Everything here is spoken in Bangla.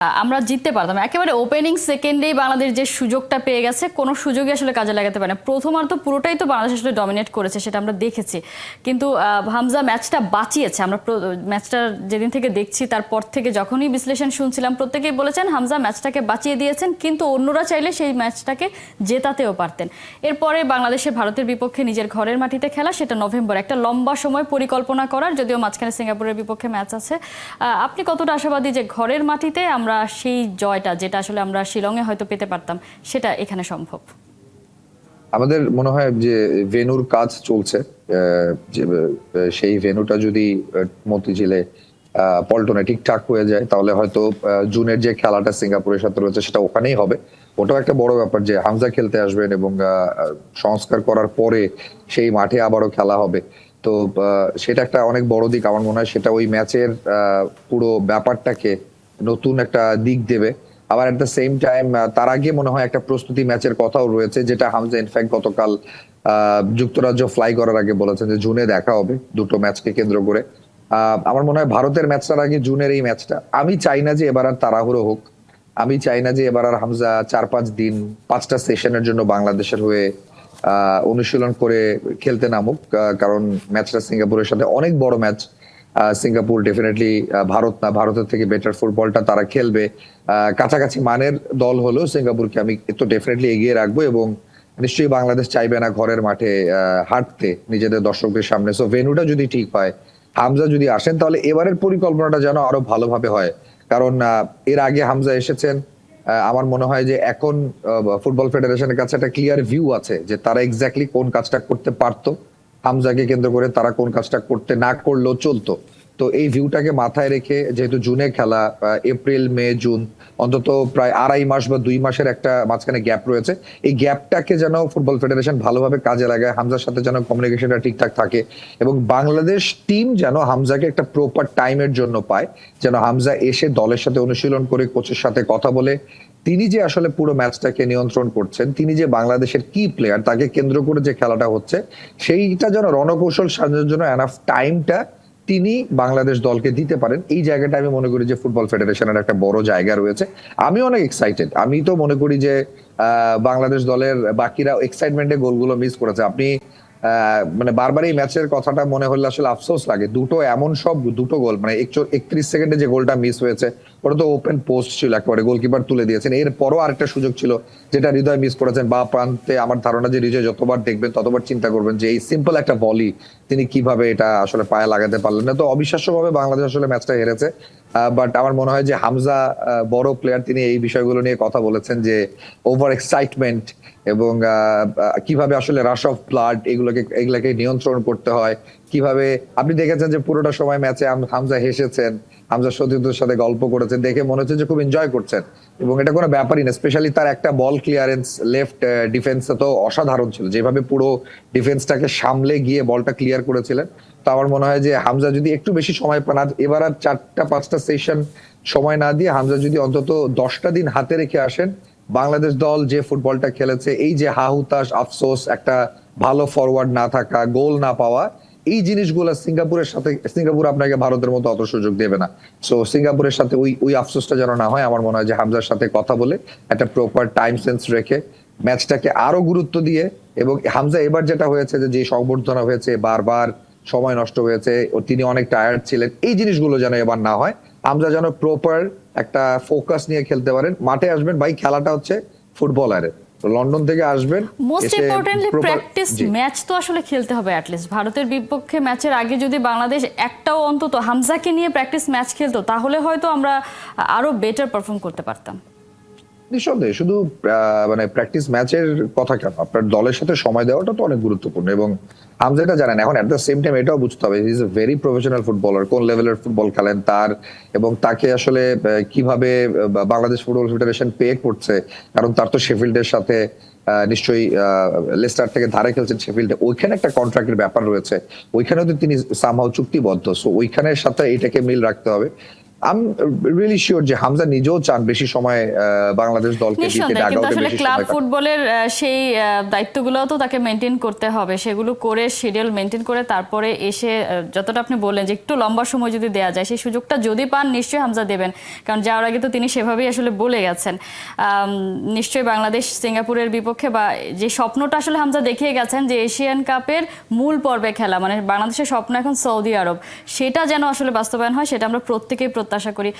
আমরা জিততে পারতাম একেবারে ওপেনিং সেকেন্ডেই বাংলাদেশ যে সুযোগটা পেয়ে গেছে, কোনো সুযোগই আসলে কাজে লাগাতে পারে না। প্রথমার্ধ পুরোটাই তো বাংলাদেশ আসলে ডমিনেট করেছে, সেটা আমরা দেখেছি। কিন্তু হামজা ম্যাচটা বাঁচিয়েছে। আমরা ম্যাচটা যেদিন থেকে দেখছি তারপর থেকে যখনই বিশ্লেষণ শুনছিলাম প্রত্যেকেই বলেছেন হামজা ম্যাচটাকে বাঁচিয়ে দিয়েছেন, কিন্তু অন্যরা চাইলে সেই ম্যাচটাকে জেতাতেও পারতেন। এরপরে বাংলাদেশের ভারতের বিপক্ষে নিজের ঘরের মাটিতে খেলা, সেটা নভেম্বর, একটা লম্বা সময় পরিকল্পনা করার, যদিও মাঝখানে সিঙ্গাপুরের বিপক্ষে ম্যাচ আছে। আপনি কতটা আশাবাদী যে ঘরের মাটিতে আমরা সেই জয়টা, যেটা আসলে আমরা শিলংয়ে হয়তো পেতে পারতাম, সেটা এখানে সম্ভব? আমাদের মনে হয় যে ভেন্যুর কাজ চলছে, সেই ভেন্যুটা যদি মতিঝিলে পল্টনে ঠিকঠাক হয়ে যায় তাহলে হয়তো জুনের যে খেলাটা সিঙ্গাপুরের সাথে রয়েছে সেটা ওখানেই হবে। ওটাও একটা বড় ব্যাপার যে হামজা খেলতে আসবেন এবং সংস্কার করার পরে সেই মাঠে আবারও খেলা হবে। তো সেটা একটা অনেক বড় দিক। আমার মনে হয় সেটা ওই ম্যাচের পুরো ব্যাপারটাকে নতুন একটা দিক দেবে। আবার এট দ্য সেম টাইম তার আগে মনে হয় একটা প্রস্তুতি ম্যাচের কথাও রয়েছে, যেটা হামজা ইনফ্যাক্ট গতকাল যুক্তরাজ্য ফ্লাই করার আগে বলেছেন যে জুনে দেখা হবে দুটো ম্যাচকে কেন্দ্র করে। আমার মনে হয় ভারতের ম্যাচটার আগে জুনের এই ম্যাচটা, আমি চাই না যে এবার আর তাড়াহুড়ো হোক। আমি চাই না যে এবার আর হামজা 4-5 দিন 5টা সেশনের জন্য বাংলাদেশের হয়ে অনুশীলন করে খেলতে নামুক, কারণ ম্যাচটা সিঙ্গাপুরের সাথে অনেক বড় ম্যাচ। সিঙ্গাপুর ডেফিনেটলি ভারত না, ভারতের থেকে বেটার ফুটবলটা তারা খেলবে। কাছাকাছি মানের দল হলেও সিঙ্গাপুরকে আমি তো ডেফিনেটলি এগিয়ে রাখবো, এবং নিশ্চয়ই বাংলাদেশ চাইবে না ঘরের মাঠে হাঁটতে নিজেদের দর্শকদের সামনে। সো ভেন্যুটা যদি ঠিক হয়, হামজা যদি আসেন, তাহলে এবারের পরিকল্পনাটা যেন আরো ভালোভাবে হয়। কারণ এর আগে হামজা এসেছেন, আমার মনে হয় যে এখন ফুটবল ফেডারেশনের কাছে একটা ক্লিয়ার ভিউ আছে যে তারা এক্স্যাক্টলি কোন কাজটা করতে পারতো, হামজাকে কেন্দ্র করে তারা কোন কাজটা করতে না করলেও চলতো। তো এই ভিউটাকে মাথায় রেখে, যেহেতু জুনে খেলা, এপ্রিল মে জুন অন্তত প্রায় 2.5 মাস বা 2 মাসের একটা মাঝখানে গ্যাপ রয়েছে, এই গ্যাপটাকে যেন ফুটবল ফেডারেশন ভালোভাবে কাজে লাগায়, হামজার সাথে যেন কমিউনিকেশনটা ঠিকঠাক থাকে, এবং বাংলাদেশ টিম যেন হামজাকে একটা প্রপার টাইমের জন্য পায়, যেন হামজা এসে দলের সাথে অনুশীলন করে কোচের সাথে কথা বলে তিনি যে আসলে পুরো ম্যাচটাকে নিয়ন্ত্রণ করছেন, তিনি যে বাংলাদেশের কি প্লেয়ার, তাকে কেন্দ্র করে যে খেলাটা হচ্ছে সেইটা যেন রণকৌশল সাজানোর জন্য এনাফ টাইমটা তিনি বাংলাদেশ দলকে দিতে পারেন। এই জায়গাটা আমি মনে করি যে ফুটবল ফেডারেশনের একটা বড় জায়গা রয়েছে। আমি অনেক এক্সাইটেড। আমি তো মনে করি যে বাংলাদেশ দলের বাকিরা এক্সাইটমেন্টে গোলগুলো মিস করেছে। আপনি মানে বারবার এই ম্যাচের কথাটা মনে হলে আসলে আফসোস লাগে। দুটো গোল, মানে 31 সেকেন্ডে যে গোলটা মিস হয়েছে ওটা তো ওপেন পোস্ট ছিল, একেবারে গোলকিপার তুলে দিয়েছেন। এরপরও আরেকটা সুযোগ ছিল যেটা হৃদয় মিস করেছেন বা প্রান্তে। আমার ধারণা যে হৃদয় যতবার দেখবেন ততবার চিন্তা করবেন যে এই সিম্পল একটা বলই তিনি কিভাবে এটা আসলে পায়ে লাগাতে পারলেন না। তো অবিশ্বাস্যভাবে বাংলাদেশ আসলে ম্যাচটা হেরেছে। বাট আমার মনে হয় যে হামজা বড় প্লেয়ার, তিনি এই বিষয়গুলো নিয়ে কথা বলেছেন যে ওভার এক্সাইটমেন্ট এবং কিভাবে আসলে রাশ অফ ব্লাড এগুলাকে নিয়ন্ত্রণ করতে হয়। কিভাবে আপনি দেখেছেন যে পুরোটা সময় ম্যাচে হামজা হেসেছেন, হামজা সতীর্থের সাথে গল্প করেছেন, দেখে মনে হচ্ছে যে খুব এনজয় করছেন, এবং এটা কোনো ব্যাপারই না। স্পেশালি তার একটা বল ক্লিয়ারেন্স লেফট ডিফেন্সে তো অসাধারণ ছিল, যেভাবে পুরো ডিফেন্সটাকে সামলে গিয়ে বলটা ক্লিয়ার করেছিলেন। তো আমার মনে হয় যে হামজা যদি একটু বেশি সময় পান, এবার আর 4টা-5টা সেশন সময় না দিয়ে হামজা যদি অন্তত 10টা দিন হাতে রেখে আসেন, বাংলাদেশ দল যে ফুটবলটা খেলেছে, এই যে হাহুতাশ, আফসোস, একটা ভালো ফরওয়ার্ড না থাকা, গোল না পাওয়া, এই জিনিসগুলো সিঙ্গাপুর আপনাকে ভারতের মতো অত সুযোগ দেবে না। সো সিঙ্গাপুরের সাথে ওই আফসোসটা যেন না হয়। আমার মনে হয় যে হামজার সাথে কথা বলে একটা প্রপার টাইম সেন্স রেখে ম্যাচটাকে আরো গুরুত্ব দিয়ে, এবং হামজা এবার যেটা হয়েছে যে সংবর্ধনা হয়েছে, বারবার সময় নষ্ট হয়েছে, তিনি অনেক টায়ার্ড ছিলেন, এই জিনিসগুলো যেন এবার না হয়। হামজা যেন প্রপার একটা ফোকাস নিয়ে খেলতে পারেন। মাঠে আসবেন ভাই, খেলাটা হচ্ছে ফুটবলারের, লন্ডন থেকে আসবেন, মোস্ট ইম্পর্টেন্টলি প্র্যাকটিস ম্যাচ তো আসলে খেলতে হবে। অ্যাটলিস্ট ভারতের বিপক্ষে ম্যাচের আগে যদি বাংলাদেশ একটাও অন্তত হামজাকে নিয়ে প্র্যাকটিস ম্যাচ খেলতো, তাহলে হয়তো আমরা আরো বেটার পারফর্ম করতে পারতাম। নিঃসন্দেহে শুধু মানে প্র্যাকটিস ম্যাচের কথা কেন, আপনার দলের সাথে সময় দেওয়াটা তো অনেক গুরুত্বপূর্ণ, এবং হামজা এটা জানেন। এখন এট দ্য সেম টাইম এটাও বুঝতে হবে he is a very professional footballer, কোন লেভেলের ফুটবল খেলেন তার, এবং তাকে আসলে কিভাবে বাংলাদেশ ফুটবল ফেডারেশন পে করছে, কারণ তার তো শেফিল্ডের সাথে নিশ্চয়ই লেস্টার থেকে ধারে খেলছেন শেফিল্ডে, ওইখানে একটা কন্ট্রাক্টের ব্যাপার রয়েছে, ওইখানেও তো তিনি সামহাও চুক্তিবদ্ধ। সো ওইখানের সাথে এটাকে মিল রাখতে হবে। আই এম রিয়েলি শিওর যে হামজা নিজেও চান বেশি সময় বাংলাদেশ দলকে দিতে, নিঃসন্দেহে, কিন্তু ডাগআউটে আসলে বেশি ক্লাব সময় কাটাতে। ফুটবলের সেই দায়িত্বগুলোও তো তাকে মেনটেন করতে হবে, সেগুলো করে শিডিউল মেনটেন করে তারপরে এসে যতটা আপনি বললেন যে একটু লম্বা সময় যদি দেওয়া যায়, সেই সুযোগটা যদি পান নিশ্চয়ই হামজা দেবেন, কারণ যাওয়ার আগে তো তিনি সেভাবেই আসলে বলে গেছেন। নিশ্চয়ই বাংলাদেশ সিঙ্গাপুরের বিপক্ষে বা যে স্বপ্নটা আসলে হামজা দেখিয়ে গেছেন যে এশিয়ান কাপের মূল পর্বে খেলা, মানে বাংলাদেশের স্বপ্ন এখন সৌদি আরব, সেটা যেন আসলে বাস্তবায়ন হয়, সেটা আমরা প্রত্যেকেই প্রত্যাশা করি।